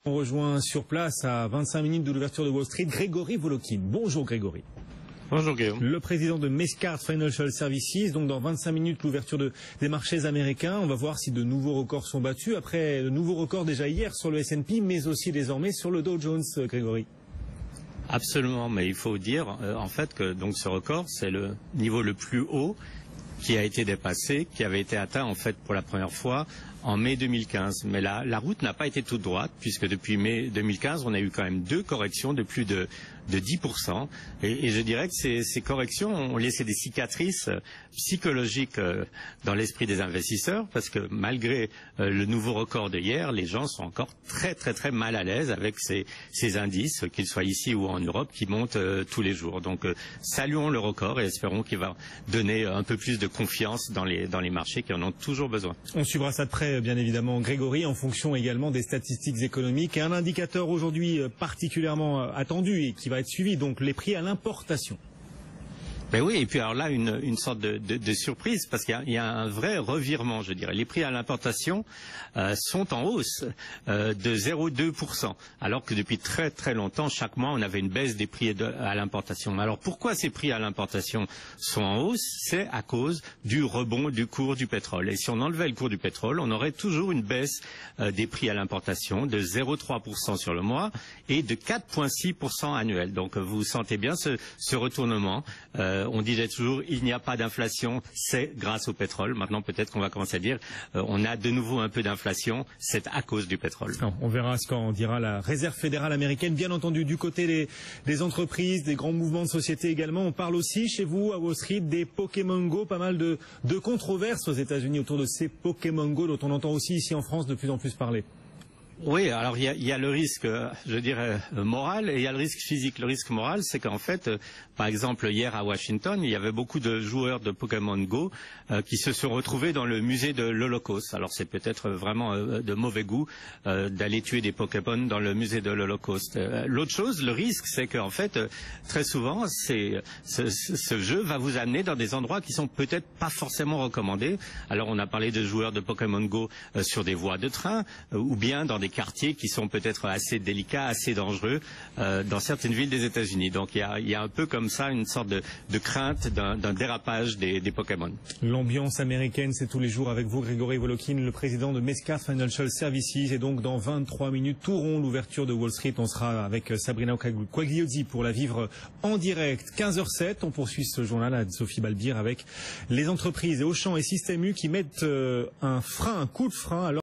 On rejoint sur place à 25 minutes de l'ouverture de Wall Street Grégory Volokhin. Bonjour Grégory. Bonjour Guillaume. Le président de Mescart Financial Services, donc dans 25 minutes l'ouverture des marchés américains. On va voir si de nouveaux records sont battus après de nouveaux records déjà hier sur le S&P, mais aussi désormais sur le Dow Jones, Grégory. Absolument, mais il faut dire en fait que donc ce record c'est le niveau le plus haut qui a été dépassé, qui avait été atteint en fait pour la première fois en mai 2015. Mais la route n'a pas été toute droite, puisque depuis mai 2015, on a eu quand même deux corrections de plus de 10%. Et je dirais que ces corrections ont laissé des cicatrices psychologiques dans l'esprit des investisseurs, parce que malgré le nouveau record de hier, les gens sont encore très mal à l'aise avec ces indices, qu'ils soient ici ou en Europe, qui montent tous les jours. Donc saluons le record et espérons qu'il va donner un peu plus de confiance dans les marchés qui en ont toujours besoin. On suivra ça de près, bien évidemment, Grégory, en fonction également des statistiques économiques. Et un indicateur aujourd'hui particulièrement attendu et qui va être suivi, donc les prix à l'importation. Ben oui, et puis alors là, une sorte de surprise, parce qu'il y a un vrai revirement, je dirais. Les prix à l'importation sont en hausse de 0,2%, alors que depuis très longtemps, chaque mois, on avait une baisse des prix à l'importation. Alors pourquoi ces prix à l'importation sont en hausse? C'est à cause du rebond du cours du pétrole. Et si on enlevait le cours du pétrole, on aurait toujours une baisse des prix à l'importation de 0,3% sur le mois et de 4,6% annuel. Donc vous sentez bien ce retournement. On disait toujours il n'y a pas d'inflation, c'est grâce au pétrole. Maintenant peut-être qu'on va commencer à dire on a de nouveau un peu d'inflation, c'est à cause du pétrole. Non, on verra ce qu'en dira la Réserve fédérale américaine. Bien entendu, du côté des entreprises, des grands mouvements de société également. On parle aussi chez vous à Wall Street des Pokémon Go, pas mal de controverses aux États-Unis autour de ces Pokémon Go dont on entend aussi ici en France de plus en plus parler. Oui, alors il y a le risque, je dirais, moral, et il y a le risque physique. Le risque moral, c'est qu'en fait, par exemple, hier à Washington, il y avait beaucoup de joueurs de Pokémon Go qui se sont retrouvés dans le musée de l'Holocauste. Alors c'est peut-être vraiment de mauvais goût d'aller tuer des Pokémon dans le musée de l'Holocauste. L'autre chose, le risque, c'est qu'en fait, très souvent, ce jeu va vous amener dans des endroits qui sont peut-être pas forcément recommandés. Alors on a parlé de joueurs de Pokémon Go sur des voies de train, ou bien dans des quartiers qui sont peut-être assez délicats, assez dangereux dans certaines villes des États-Unis. Donc il y a un peu comme ça une sorte de crainte d'un dérapage des Pokémon. L'ambiance américaine, c'est tous les jours avec vous, Grégory Volokhin, le président de Mescart Financial Services. Et donc dans 23 minutes, tout rond l'ouverture de Wall Street. On sera avec Sabrina Quagliozzi pour la vivre en direct. 15h07, on poursuit ce journal à Sophie Balbir avec les entreprises et Auchan et Système U qui mettent un coup de frein.